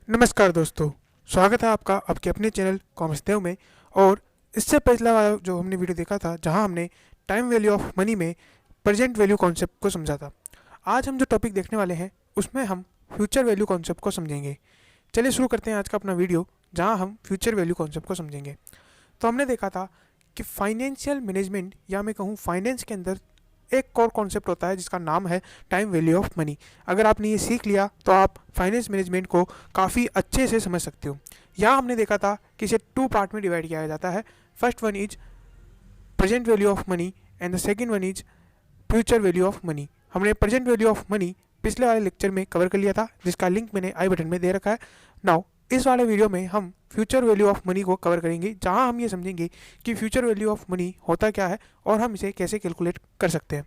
नमस्कार दोस्तों, स्वागत है आपका आपके अपने चैनल कॉमर्स देव में। और इससे पिछला वाला जो हमने वीडियो देखा था, जहां हमने टाइम वैल्यू ऑफ मनी में प्रेजेंट वैल्यू कॉन्सेप्ट को समझा था। आज हम जो टॉपिक देखने वाले हैं उसमें हम फ्यूचर वैल्यू कॉन्सेप्ट को समझेंगे। चलिए शुरू करते हैं आज का अपना वीडियो, जहाँ हम फ्यूचर वैल्यू कॉन्सेप्ट को समझेंगे। तो हमने देखा था कि फाइनेंशियल मैनेजमेंट या मैं कहूँ फाइनेंस के अंदर एक कोर कॉन्सेप्ट होता है जिसका नाम है टाइम वैल्यू ऑफ मनी। अगर आपने ये सीख लिया तो आप फाइनेंस मैनेजमेंट को काफ़ी अच्छे से समझ सकते हो। यहाँ हमने देखा था कि इसे टू पार्ट में डिवाइड किया जाता है। First one is present value of money and the second one is future value of money. हमने प्रेजेंट वैल्यू ऑफ मनी पिछले वाले लेक्चर में कवर कर लिया था, जिसका लिंक मैंने आई बटन में दे रखा है। नाउ इस वाले वीडियो में हम फ्यूचर वैल्यू ऑफ मनी को कवर करेंगे, जहां हम ये समझेंगे कि फ्यूचर वैल्यू ऑफ मनी होता क्या है और हम इसे कैसे कैलकुलेट कर सकते हैं।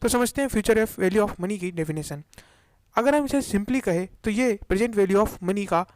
तो समझते हैं फ्यूचर वैल्यू ऑफ मनी की डेफिनेशन। अगर हम इसे सिंपली कहें तो ये प्रेजेंट वैल्यू ऑफ मनी का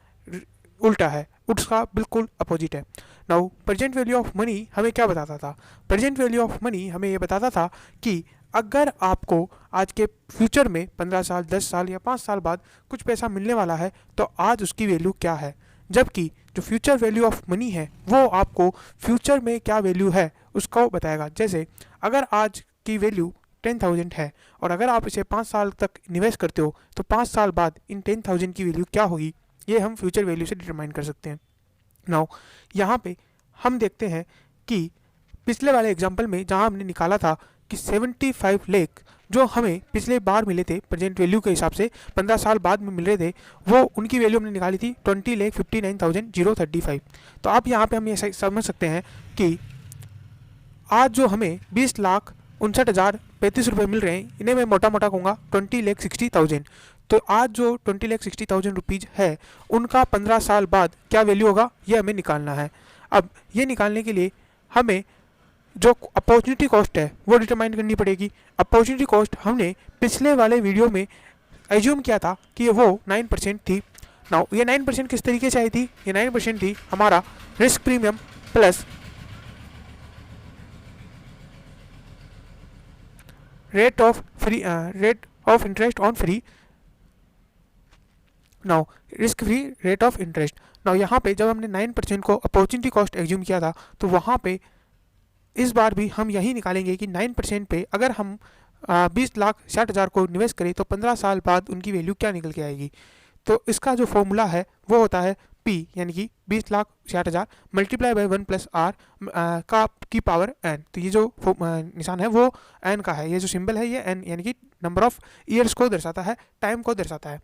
उल्टा है, उसका बिल्कुल अपोजिट है। Now present value of money हमें क्या बताता था? प्रेजेंट वैल्यू ऑफ मनी हमें ये बताता था कि अगर आपको आज के फ्यूचर में 15 साल 10 साल या 5 साल बाद कुछ पैसा मिलने वाला है तो आज उसकी वैल्यू क्या है, जबकि जो फ्यूचर वैल्यू ऑफ मनी है वो आपको फ्यूचर में क्या वैल्यू है उसको बताएगा। जैसे अगर आज की वैल्यू 10,000 है और अगर आप इसे 5 साल तक इन्वेस्ट करते हो तो 5 साल बाद इन 10,000 की वैल्यू क्या होगी, ये हम फ्यूचर वैल्यू से डिटरमाइन कर सकते हैं। नाउ यहाँ पे हम देखते हैं कि पिछले वाले एग्जाम्पल में जहाँ हमने निकाला था कि 75 लाख जो हमें पिछले बार मिले थे प्रेजेंट वैल्यू के हिसाब से 15 साल बाद में मिल रहे थे, वो उनकी वैल्यू हमने निकाली थी 20,59,035। तो आप यहाँ पे हम ये समझ सकते हैं कि आज जो हमें 20,59,035 रुपये मिल रहे हैं, इन्हें मैं मोटा मोटा कहूँगा 20,60,000। तो आज जो 20,60,000 रुपीज़ है उनका 15 साल बाद क्या वैल्यू होगा, ये हमें निकालना है। अब ये निकालने के लिए हमें जो अपॉर्चुनिटी कॉस्ट है वो डिटरमाइन करनी पड़ेगी। अपॉर्चुनिटी कॉस्ट हमने पिछले वाले वीडियो में एज्यूम किया था कि वो 9% थी। नाउ ये 9% किस तरीके से आई थी? ये 9% थी हमारा risk premium plus rate of interest on free, now risk free rate of interest. Now यहाँ पे जब हमने 9% को अपॉर्चुनिटी कॉस्ट एज्यूम किया था तो वहाँ पे इस बार भी हम यही निकालेंगे कि 9% पे अगर हम 20,60,000 को इन्वेस्ट करें तो 15 साल बाद उनकी वैल्यू क्या निकल के आएगी। तो इसका जो फॉर्मूला है वो होता है P, यानी कि 20,60,000 मल्टीप्लाई बाय 1+R का की पावर n। तो ये जो निशान है वो n का है, ये जो सिंबल है ये n यानी कि नंबर ऑफ ईयर्स को दर्शाता है, टाइम को दर्शाता है।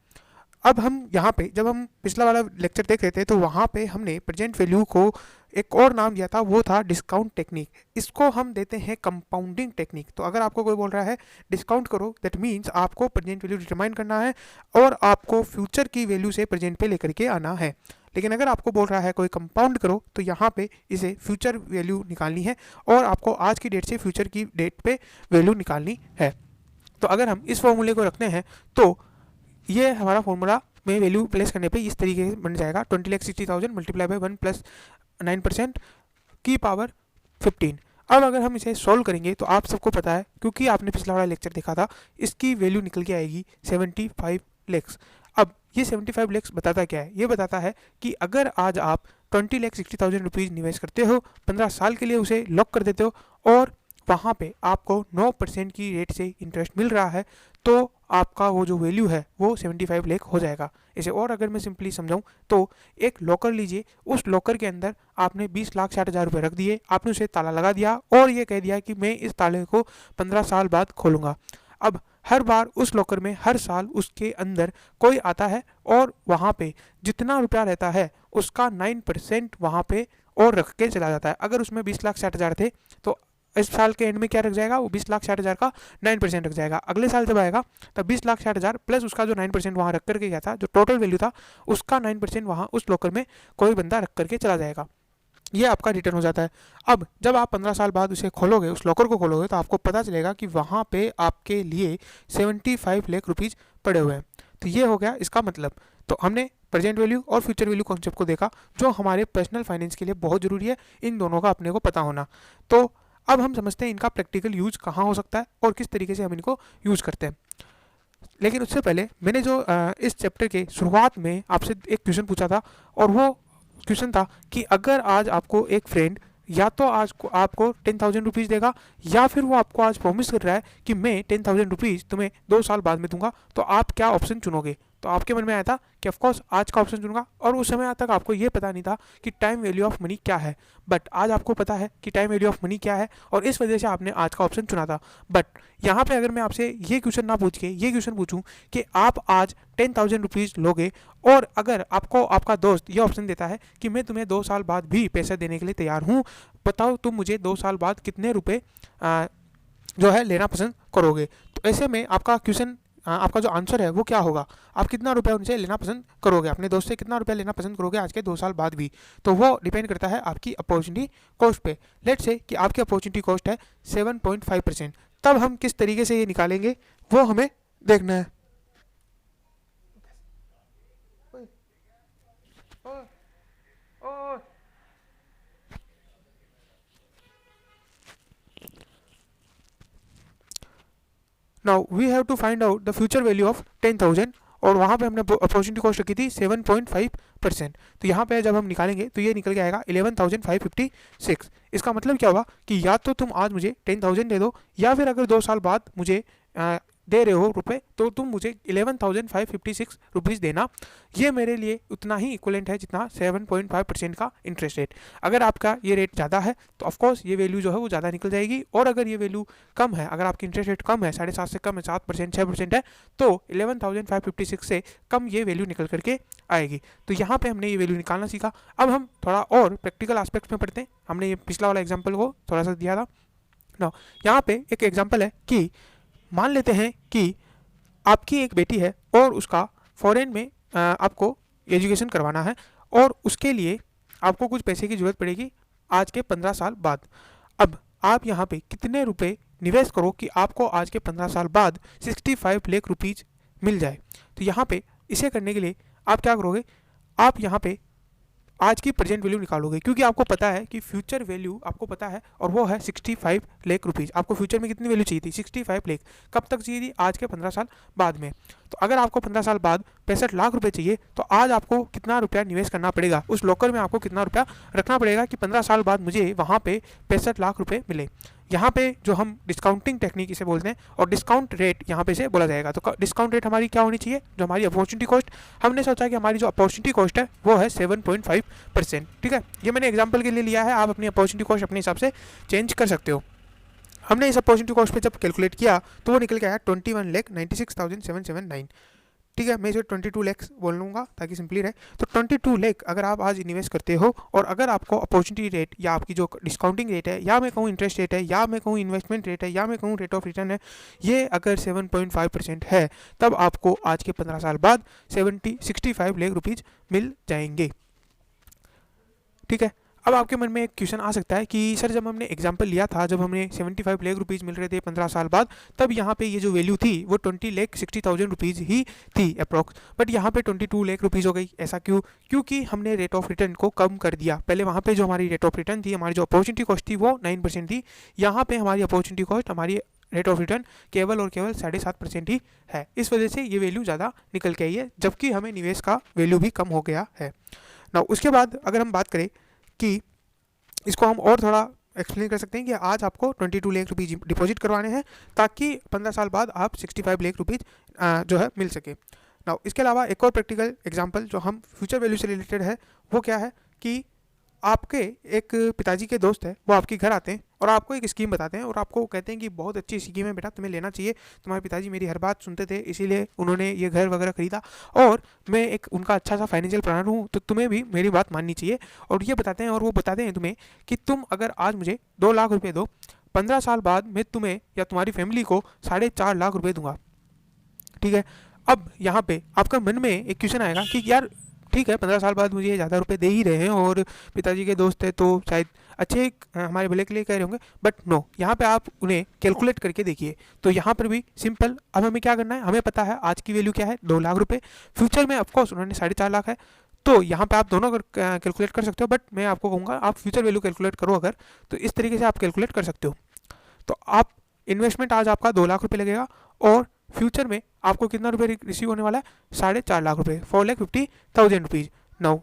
अब हम यहाँ पे जब हम पिछला वाला लेक्चर देख रहे थे तो वहाँ पे हमने प्रेजेंट वैल्यू को एक और नाम दिया था, वो था डिस्काउंट टेक्निक। इसको हम देते हैं कंपाउंडिंग टेक्निक। तो अगर आपको कोई बोल रहा है डिस्काउंट करो, दैट मीन्स आपको प्रेजेंट वैल्यू डिटरमाइन करना है और आपको फ्यूचर की वैल्यू से प्रेजेंट पे लेकर के आना है। लेकिन अगर आपको बोल रहा है कोई कंपाउंड करो तो यहाँ पे इसे फ्यूचर वैल्यू निकालनी है और आपको आज की डेट से फ्यूचर की डेट पे वैल्यू निकालनी है। तो अगर हम इस फॉर्मूले को रखते हैं तो ये हमारा फॉर्मूला में वैल्यू प्लेस करने पे इस तरीके से बन जाएगा 20,60,000 मल्टीप्लाई बाय 1+9% की पावर 15। अब अगर हम इसे सॉल्व करेंगे तो आप सबको पता है, क्योंकि आपने पिछला वाला लेक्चर देखा था, इसकी वैल्यू निकल के आएगी 75 लाख। अब ये 75 लाख बताता क्या है? ये बताता है कि अगर आज आप 20,60,000 रुपीज़ निवेश करते हो, 15 साल के लिए उसे लॉक कर देते हो और वहाँ पे आपको 9% की रेट से इंटरेस्ट मिल रहा है, तो आपका वो जो वैल्यू है वो 75 लाख हो जाएगा। इसे और अगर मैं सिंपली समझाऊं तो एक लॉकर लीजिए, उस लॉकर के अंदर आपने 20,60,000 रुपये रख दिए, आपने उसे ताला लगा दिया और ये कह दिया कि मैं इस ताले को 15 साल बाद खोलूँगा। अब हर बार उस लॉकर में हर साल उसके अंदर कोई आता है और वहाँ पे जितना रुपया रहता है उसका 9% वहाँ पे और रख के चला जाता है। अगर उसमें 20,60,000 थे तो इस साल के एंड में क्या रख जाएगा, वो 20,60,000 का 9% रख जाएगा। अगले साल जब आएगा तब 20,60,000 प्लस उसका जो 9% वहाँ रख करके गया था, जो टोटल वैल्यू था उसका 9% वहाँ उस लॉकर में कोई बंदा रख करके चला जाएगा। ये आपका रिटर्न हो जाता है। अब जब आप 15 साल बाद उसे खोलोगे, उस लॉकर को खोलोगे, तो आपको पता चलेगा कि वहाँ पे आपके लिए 75 लाख रुपीज़ पड़े हुए हैं। तो ये हो गया इसका मतलब। तो हमने प्रेजेंट वैल्यू और फ्यूचर वैल्यू कॉन्सेप्ट को देखा, जो हमारे पर्सनल फाइनेंस के लिए बहुत ज़रूरी है, इन दोनों का अपने को पता होना। तो अब हम समझते हैं इनका प्रैक्टिकल यूज कहाँ हो सकता है और किस तरीके से हम इनको यूज करते हैं। लेकिन उससे पहले मैंने जो इस चैप्टर के शुरुआत में आपसे एक क्वेश्चन पूछा था, और वो क्वेश्चन था कि अगर आज आपको एक फ्रेंड या तो आज को आपको 10,000 रुपीज़ देगा, या फिर वो आपको आज प्रॉमिस कर रहा है कि मैं 10,000 रुपीज़ तुम्हें 2 साल बाद में दूंगा, तो आप क्या ऑप्शन चुनोगे? तो आपके मन में आया था कि ऑफकोर्स आज का ऑप्शन चुनूंगा, और उस समय तक आपको ये पता नहीं था कि टाइम वैल्यू ऑफ मनी क्या है। बट आज आपको पता है कि टाइम वैल्यू ऑफ मनी क्या है, और इस वजह से आपने आज का ऑप्शन चुना था। बट यहाँ पे अगर मैं आपसे ये क्वेश्चन ना पूछ के ये क्वेश्चन पूछूं कि आप आज 10,000 रुपीज़ लोगे, और अगर आपको आपका दोस्त ये ऑप्शन देता है कि मैं तुम्हें 2 साल बाद भी पैसा देने के लिए तैयार हूँ, बताओ तुम मुझे 2 साल बाद कितने रुपए जो है लेना पसंद करोगे? तो ऐसे में आपका क्वेश्चन, आपका जो आंसर है वो क्या होगा? आप कितना रुपया उनसे लेना पसंद करोगे, अपने दोस्त से कितना रुपया लेना पसंद करोगे आज के 2 साल बाद भी? तो वो डिपेंड करता है आपकी अपॉर्चुनिटी कॉस्ट पे। लेट से कि आपकी अपॉर्चुनिटी कॉस्ट है 7.5%, तब हम किस तरीके से ये निकालेंगे वो हमें देखना है। Now we have to find out the future value of 10,000, और वहाँ पे हमने अपॉर्चुनिटी कॉस्ट रखी थी 7.5%। तो यहाँ पे जब हम निकालेंगे तो ये निकल के आएगा 11,556। इसका मतलब क्या होगा कि या तो तुम आज मुझे 10,000 दे दो, या फिर अगर 2 साल बाद मुझे दे रहे हो रुपए, तो तुम मुझे 11,556 रुपीज़ देना। ये मेरे लिए उतना ही इक्वलेंट है जितना 7.5% का इंटरेस्ट रेट। अगर आपका ये रेट ज़्यादा है तो ऑफकोर्स ये वैल्यू जो है वो ज़्यादा निकल जाएगी, और अगर ये वैल्यू कम है, अगर आपकी इंटरेस्ट रेट कम है, 7.5 से कम है, 7%, 6% है, तो 11,556 से कम ये वैल्यू निकल करके आएगी। तो यहाँ पे हमने ये वैल्यू निकालना सीखा। अब हम थोड़ा और प्रैक्टिकल एस्पेक्ट्स में पढ़ते हैं। हमने ये पिछला वाला एग्जाम्पल को थोड़ा सा दिया था ना, यहाँ पे एक एग्जाम्पल है कि मान लेते हैं कि आपकी एक बेटी है और उसका फॉरेन में आपको एजुकेशन करवाना है, और उसके लिए आपको कुछ पैसे की ज़रूरत पड़ेगी आज के 15 साल बाद। अब आप यहाँ पे कितने रुपए निवेश करो कि आपको आज के 15 साल बाद 65 लाख रुपीज़ मिल जाए? तो यहाँ पे इसे करने के लिए आप क्या करोगे? आप यहाँ पे आज की प्रेजेंट वैल्यू निकालोगे, क्योंकि आपको पता है कि फ्यूचर वैल्यू आपको पता है, और वो है 65 लाख रुपीज़। आपको फ्यूचर में कितनी वैल्यू चाहिए थी? 65 लाख। कब तक चाहिए थी? आज के 15 साल बाद में। तो अगर आपको 15 साल बाद 65 लाख रुपए चाहिए, तो आज आपको कितना रुपया निवेश करना पड़ेगा? उस लॉकर में आपको कितना रुपया रखना पड़ेगा कि 15 साल बाद मुझे वहाँ पे 65 लाख रुपए मिले? यहाँ पे जो हम डिस्काउंटिंग टेक्निक इसे बोलते हैं, और डिस्काउंट रेट यहाँ पे से बोला जाएगा। तो डिस्काउंट रेट हमारी क्या होनी चाहिए? जो हमारी अपॉर्चुनिटी कॉस्ट, हमने सोचा कि हमारी जो अपॉर्चुनिटी कॉस्ट है वो है 7.5%। ठीक है, ये मैंने एग्जाम्पल के लिए लिया है, आप अपनी अपॉर्चुनिटी कॉस्ट अपने हिसाब से चेंज कर सकते हो। हमने इस अपॉर्चुनिटी कॉस्ट पे जब कैलकुलेट किया तो वो निकल के आया 21,96,779। ठीक है, मैं इसे 22 लाख बोल लूँगा ताकि सिंपली रहे। तो 22 लाख अगर आप आज इन्वेस्ट करते हो, और अगर आपको अपॉर्चुनिटी रेट या आपकी जो डिस्काउंटिंग रेट है, या मैं कहूँ इंटरेस्ट रेट है, या मैं कहूँ इन्वेस्टमेंट रेट है, या मैं कहूँ रेट ऑफ रिटर्न है, ये अगर 7.5% है, तब आपको आज के 15 साल बाद 65 लाख रुपीज़ मिल जाएंगे। ठीक है, अब आपके मन में एक क्वेश्चन आ सकता है कि सर जब हमने एग्जांपल लिया था, जब हमने 75 लाख रुपीज़ मिल रहे थे 15 साल बाद, तब यहाँ पे ये जो वैल्यू थी वो 20,60,000 रुपीज़ ही थी अप्रॉक्स, बट यहाँ पे 22 लाख रुपीज़ हो गई। ऐसा क्यों? क्योंकि हमने रेट ऑफ रिटर्न को कम कर दिया। पहले वहाँ पे जो हमारी रेट ऑफ रिटर्न थी, हमारी जो अपॉर्चुनिटी कॉस्ट थी वो 9% थी। यहाँ पे हमारी अपॉर्चुनिटी कॉस्ट, हमारी रेट ऑफ रिटर्न केवल और केवल 7.5% ही है। इस वजह से ये वैल्यू ज़्यादा निकल के आई है, जबकि हमें निवेश का वैल्यू भी कम हो गया है ना। उसके बाद अगर हम बात करें कि इसको हम और थोड़ा एक्सप्लेन कर सकते हैं कि आज आपको 22 लाख रुपीज़ डिपॉजिट करवाने हैं, ताकि 15 साल बाद आप 65 लाख रुपीज़ जो है मिल सके ना। इसके अलावा एक और प्रैक्टिकल एग्जांपल जो हम फ्यूचर वैल्यू से रिलेटेड है, वो क्या है कि आपके एक पिताजी के दोस्त है, वो आपके घर आते हैं और आपको एक स्कीम बताते हैं, और आपको कहते हैं कि बहुत अच्छी स्कीम है बेटा, तुम्हें लेना चाहिए। तुम्हारे पिताजी मेरी हर बात सुनते थे, इसीलिए उन्होंने ये घर वगैरह खरीदा, और मैं एक उनका अच्छा सा फाइनेंशियल प्लानर हूँ, तो तुम्हें भी मेरी बात माननी चाहिए। और ये बताते हैं, और वो बताते हैं तुम्हें कि तुम अगर आज मुझे 2 लाख रुपये दो, 15 साल बाद मैं तुम्हें या तुम्हारी फैमिली को 4.5 लाख रुपये दूंगा। ठीक है, अब यहाँ पे आपका मन में एक क्वेश्चन आएगा कि यार ठीक है, 15 साल बाद मुझे ज़्यादा रुपए दे ही रहे हैं, और पिताजी के दोस्त है तो शायद अच्छे हमारे भले के लिए कह रहे होंगे, बट नो, यहाँ पे आप उन्हें कैलकुलेट करके देखिए। तो यहाँ पर भी सिंपल, अब हमें क्या करना है, हमें पता है आज की वैल्यू क्या है, 2 लाख रुपये। फ्यूचर में ऑफकोर्स उन्होंने 4.5 लाख है, तो यहाँ पे आप दोनों कैलकुलेट कर सकते हो, बट मैं आपको कहूँगा आप फ्यूचर वैल्यू कैलकुलेट करो अगर, तो इस तरीके से आप कैलकुलेट कर सकते हो। तो आप इन्वेस्टमेंट आज आपका 2 लाख रुपये लगेगा, और फ्यूचर में आपको कितना रुपये रिसीव होने वाला है, 4.5 लाख रुपये, 4,50,000 रुपीज़। नाउ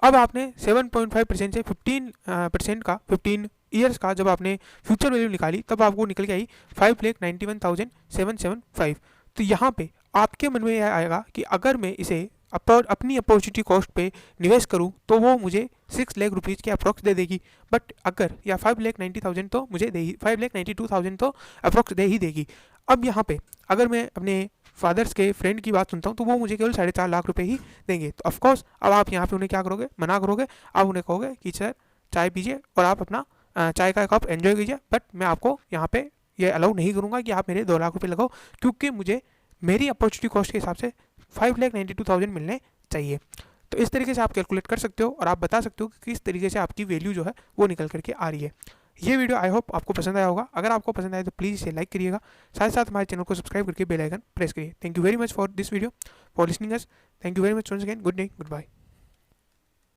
अब आपने 7.5% से 15% का 15 ईयर्स का जब आपने फ्यूचर वैल्यू निकाली तब आपको निकल के आई 5,91,775। तो यहाँ पे आपके मन में यह आएगा कि अगर मैं इसे अपनी अपॉर्चुनिटी कॉस्ट पे निवेश करूँ तो वो मुझे 6 लाख रुपीज़ के अप्रॉक्स दे देगी, बट अगर या 5,90,000 तो मुझे दे ही 5,92,000 तो अप्रॉक्स दे ही देगी। अब यहाँ पे अगर मैं अपने फादर्स के फ्रेंड की बात सुनता हूँ तो वो मुझे केवल 4.5 लाख रुपए ही देंगे। तो ऑफकोर्स अब आप यहाँ पे उन्हें क्या करोगे, मना करोगे। आप उन्हें कहोगे कि सर चाय पीजिए और आप अपना चाय का कप एंजॉय कीजिए, बट मैं आपको यहाँ पे ये अलाउ नहीं करूँगा कि आप मेरे 2 लाख रुपये लगाओ, क्योंकि मुझे मेरी अपॉर्चुनिटी कॉस्ट के हिसाब से 5,92,000 मिलने चाहिए। तो इस तरीके से आप कैलकुलेट कर सकते हो और आप बता सकते हो कि किस तरीके से आपकी वैल्यू जो है वो निकल करके आ रही है। ये वीडियो आई होप आपको पसंद आया होगा। अगर आपको पसंद आए तो प्लीज़ इसे लाइक करिएगा, साथ साथ हमारे चैनल को सब्सक्राइब करके बेल आइकन प्रेस करिए। Thank you very much for this video, for listening us. Thank you very much once again. Good night, good bye.